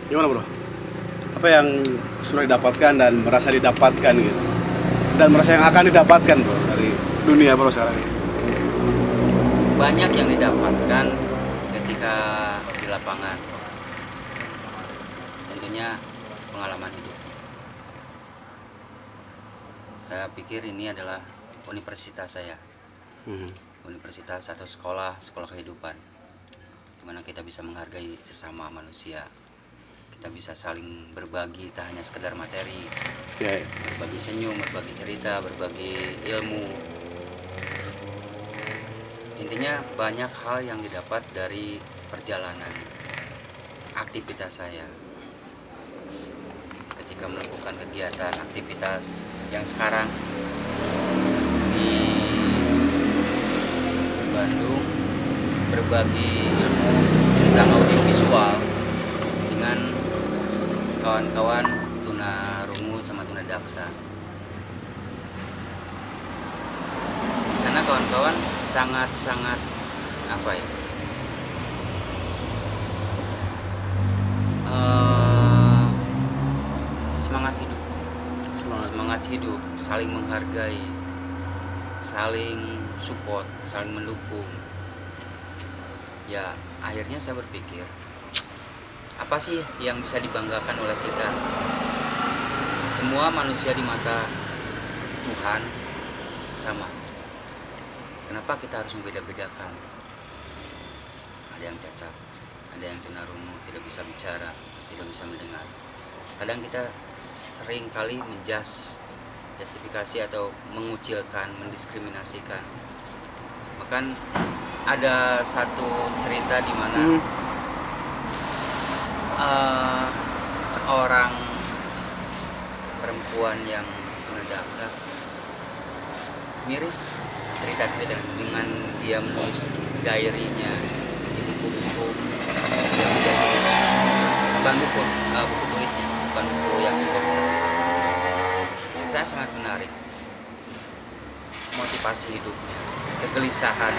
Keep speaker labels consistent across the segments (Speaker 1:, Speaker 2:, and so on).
Speaker 1: Gimana bro? Apa yang sudah didapatkan dan merasa didapatkan gitu? Dan merasa yang akan didapatkan bro dari dunia bro sekarang ini?
Speaker 2: Banyak yang didapatkan ketika di lapangan, tentunya pengalaman hidup. Saya pikir ini adalah universitas saya, universitas atau sekolah kehidupan, di mana kita bisa menghargai sesama manusia. Kita bisa saling berbagi, tak hanya sekedar materi,
Speaker 1: Ya, ya.
Speaker 2: berbagi senyum, berbagi cerita, berbagi ilmu. Intinya banyak hal yang didapat dari perjalanan aktivitas saya ketika melakukan kegiatan aktivitas yang sekarang di Bandung, berbagi ilmu tentang audiovisual dengan kawan-kawan tunarungu sama tunadaksa. Di sana kawan-kawan sangat apa ya? Semangat hidup. Semangat hidup, saling menghargai, saling support, saling mendukung. Ya, akhirnya saya berpikir, apa sih yang bisa dibanggakan oleh kita? Semua manusia di mata Tuhan sama. Kenapa kita harus membeda-bedakan? Ada yang cacat, ada yang tunarungu, tidak bisa bicara, tidak bisa mendengar. Kadang kita sering kali justifikasi atau mengucilkan, mendiskriminasikan. Bahkan ada satu cerita di mana seorang perempuan yang tunadaksa miris cerita-cerita dengan dia menulis diary-nya di buku-buku yang dia tulis, bukan buku tulisnya, bukan buku yang saya sangat menarik motivasi hidupnya, kegelisahan,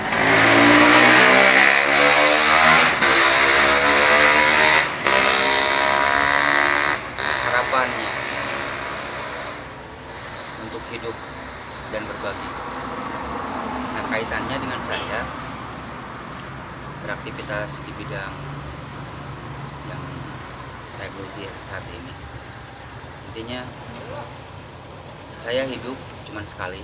Speaker 2: harapannya untuk hidup dan berbagi. Nah, kaitannya dengan saya beraktivitas di bidang yang saya geluti saat ini. Intinya saya hidup cuma sekali.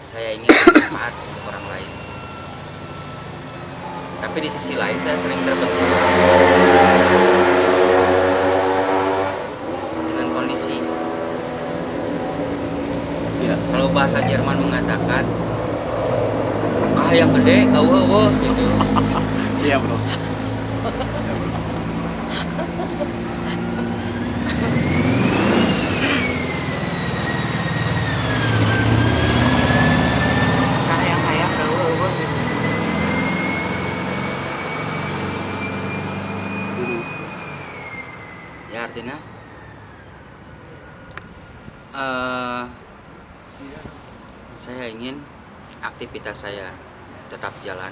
Speaker 2: Saya ingin bermanfaat untuk orang lain. Tapi di sisi lain saya sering terbentur dengan kondisi.
Speaker 1: Ya.
Speaker 2: Kalau bahasa Jerman mengatakan yang gede, gitu.
Speaker 1: Iya bro.
Speaker 2: Ya artinya saya ingin aktivitas saya tetap jalan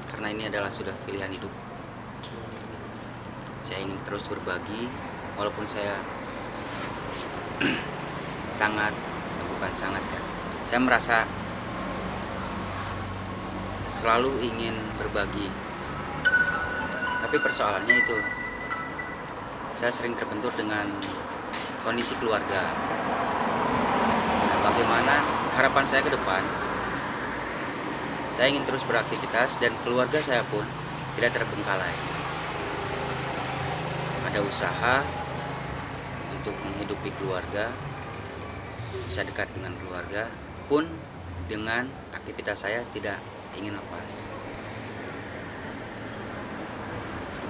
Speaker 2: karena ini adalah sudah pilihan hidup. Saya ingin terus berbagi walaupun saya saya merasa selalu ingin berbagi, tapi persoalannya itu saya sering terbentur dengan kondisi keluarga. Nah, bagaimana harapan saya ke depan? Saya ingin terus beraktivitas dan keluarga saya pun tidak terbengkalai. Ada usaha untuk menghidupi keluarga, bisa dekat dengan keluarga, pun dengan aktivitas saya tidak ingin lepas.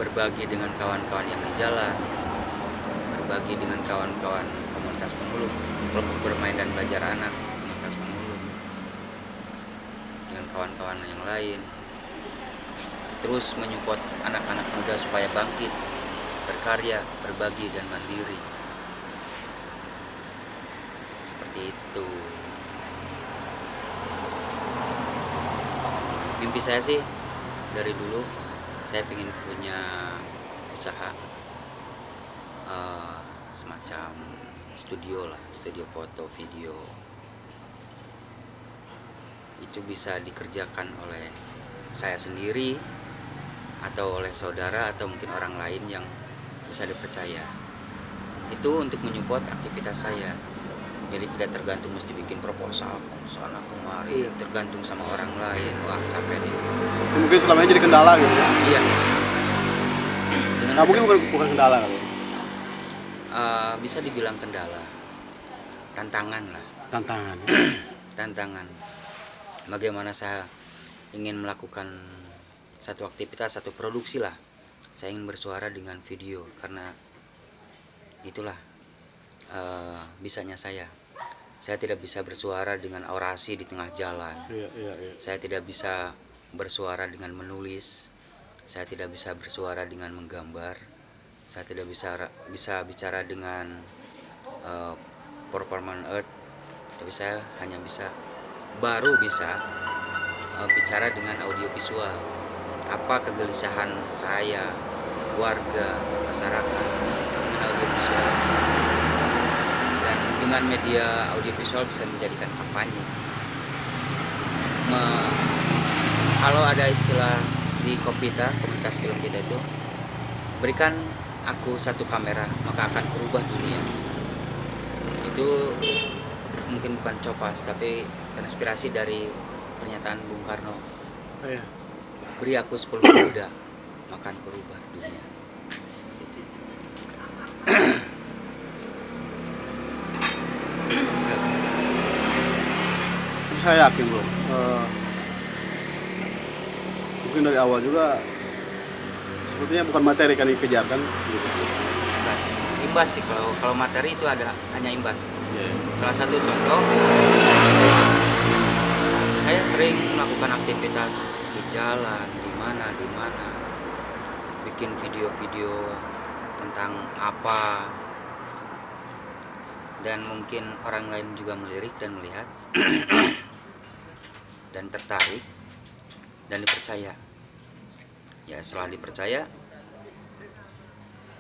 Speaker 2: Berbagi dengan kawan-kawan yang di jalan, berbagi dengan kawan-kawan komunitas pemulung, kelompok bermain dan belajar anak komunitas pemulung, dengan kawan-kawan yang lain, terus menyupport anak-anak muda supaya bangkit, berkarya, berbagi dan mandiri. Seperti itu. Mimpi saya sih dari dulu saya ingin punya usaha semacam studio lah, studio foto video. Itu bisa dikerjakan oleh saya sendiri atau oleh saudara atau mungkin orang lain yang bisa dipercaya. Itu untuk menyupport aktivitas saya. Jadi tidak tergantung mesti bikin proposal sana kemari,
Speaker 1: Iya.
Speaker 2: tergantung sama orang lain. Wah, capek nih.
Speaker 1: Mungkin selama ini jadi kendala gitu ya.
Speaker 2: Iya. Dengan
Speaker 1: Nah, mungkin bukan kendala kali.
Speaker 2: bisa dibilang kendala, tantangan lah.
Speaker 1: Tantangan.
Speaker 2: Tantangan. Bagaimana saya ingin melakukan satu aktivitas, satu produksi lah. Saya ingin bersuara dengan video karena itulah bisanya saya. Saya tidak bisa bersuara dengan orasi di tengah jalan.
Speaker 1: Iya.
Speaker 2: Saya tidak bisa bersuara dengan menulis. Saya tidak bisa bersuara dengan menggambar. Saya tidak bisa bicara dengan performance art. Tapi saya hanya baru bisa bicara dengan audiovisual. Apa kegelisahan saya, warga, masyarakat dengan audiovisual. Dan dengan media audiovisual bisa menjadikan kampanye. Kalau ada istilah di Kopita, komunitas film kita itu, berikan aku satu kamera maka akan berubah dunia. Itu mungkin bukan copas tapi terinspirasi dari pernyataan Bung Karno.
Speaker 1: Iya.
Speaker 2: Beri aku 10 kuda maka akan berubah dunia. Seperti itu.
Speaker 1: Saya yakin bro, mungkin dari awal juga sepertinya bukan materi kan yang dikejar kan gitu.
Speaker 2: Bukan. Imbas sih, kalau materi itu ada hanya imbas.
Speaker 1: Iya.
Speaker 2: Salah satu contoh, saya sering melakukan aktivitas di jalan, di mana, bikin video-video tentang apa, dan mungkin orang lain juga melirik dan melihat dan tertarik dan dipercaya. Ya setelah dipercaya,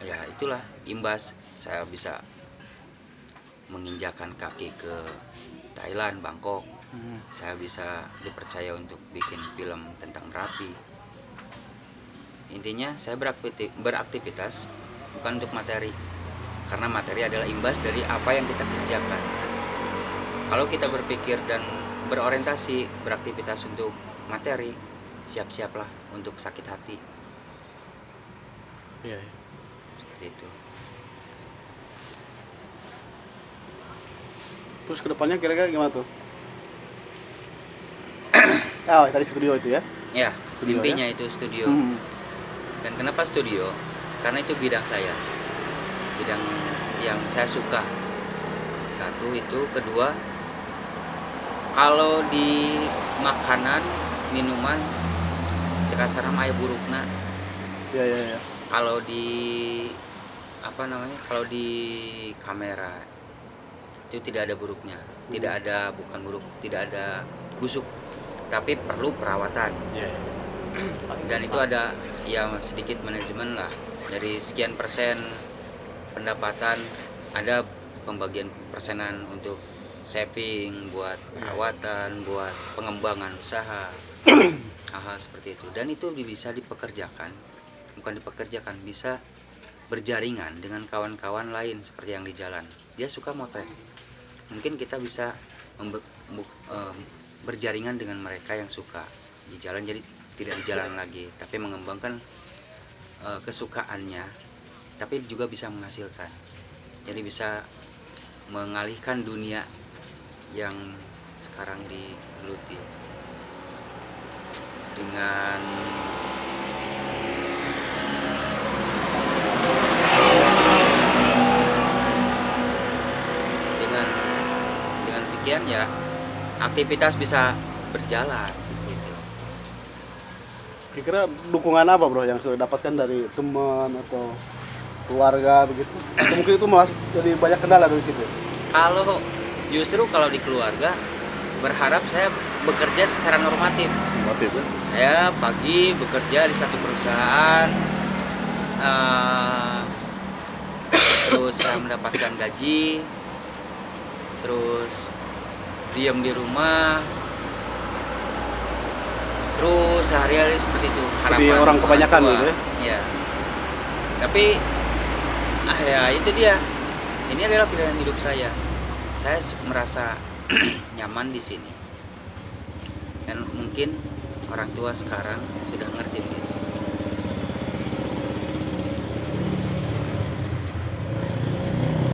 Speaker 2: ya itulah imbas saya bisa menginjakan kaki ke Thailand, Bangkok. Saya bisa dipercaya untuk bikin film tentang Merapi. Intinya saya beraktivitas bukan untuk materi, karena materi adalah imbas dari apa yang kita kerjakan. Kalau kita berpikir dan berorientasi beraktivitas untuk materi, siap-siaplah untuk sakit hati.
Speaker 1: Iya.
Speaker 2: Seperti itu.
Speaker 1: Terus kedepannya kira-kira gimana tuh? Ah, tadi studio itu ya?
Speaker 2: Ya,
Speaker 1: Studio,
Speaker 2: intinya itu studio. Dan kenapa studio? Karena itu bidang saya, bidang yang saya suka. Satu itu, kedua, kalau di makanan, minuman, cekasaram aya burukna.
Speaker 1: Iya.
Speaker 2: Kalau di kalau di kamera itu tidak ada buruknya, tidak ada busuk, tapi perlu perawatan.
Speaker 1: Iya.
Speaker 2: Dan itu ada ya sedikit manajemen lah, dari sekian persen pendapatan ada pembagian persenan untuk saving, buat perawatan, buat pengembangan usaha, hal-hal seperti itu. Dan itu bisa bisa berjaringan dengan kawan-kawan lain seperti yang di jalan. Dia suka motret, mungkin kita bisa berjaringan dengan mereka yang suka di jalan, jadi tidak di jalan lagi tapi mengembangkan kesukaannya, tapi juga bisa menghasilkan, jadi bisa mengalihkan dunia yang sekarang digeluti dengan demikian ya aktivitas bisa berjalan gitu.
Speaker 1: Kira-kira dukungan apa bro yang sudah dapatkan dari teman atau keluarga begitu? Atau mungkin itu malah jadi banyak kendala dari situ?
Speaker 2: Kalau di keluarga berharap saya bekerja secara normatif.
Speaker 1: Normatif ya?
Speaker 2: Saya pagi bekerja di satu perusahaan, terus saya mendapatkan gaji, terus diam di rumah, terus sehari-hari seperti itu.
Speaker 1: Seperti orang kebanyakan
Speaker 2: tua.
Speaker 1: gitu ya?
Speaker 2: Ya. Tapi ya itu dia. Ini adalah pilihan hidup saya. Saya merasa nyaman di sini. Dan mungkin orang tua sekarang sudah ngerti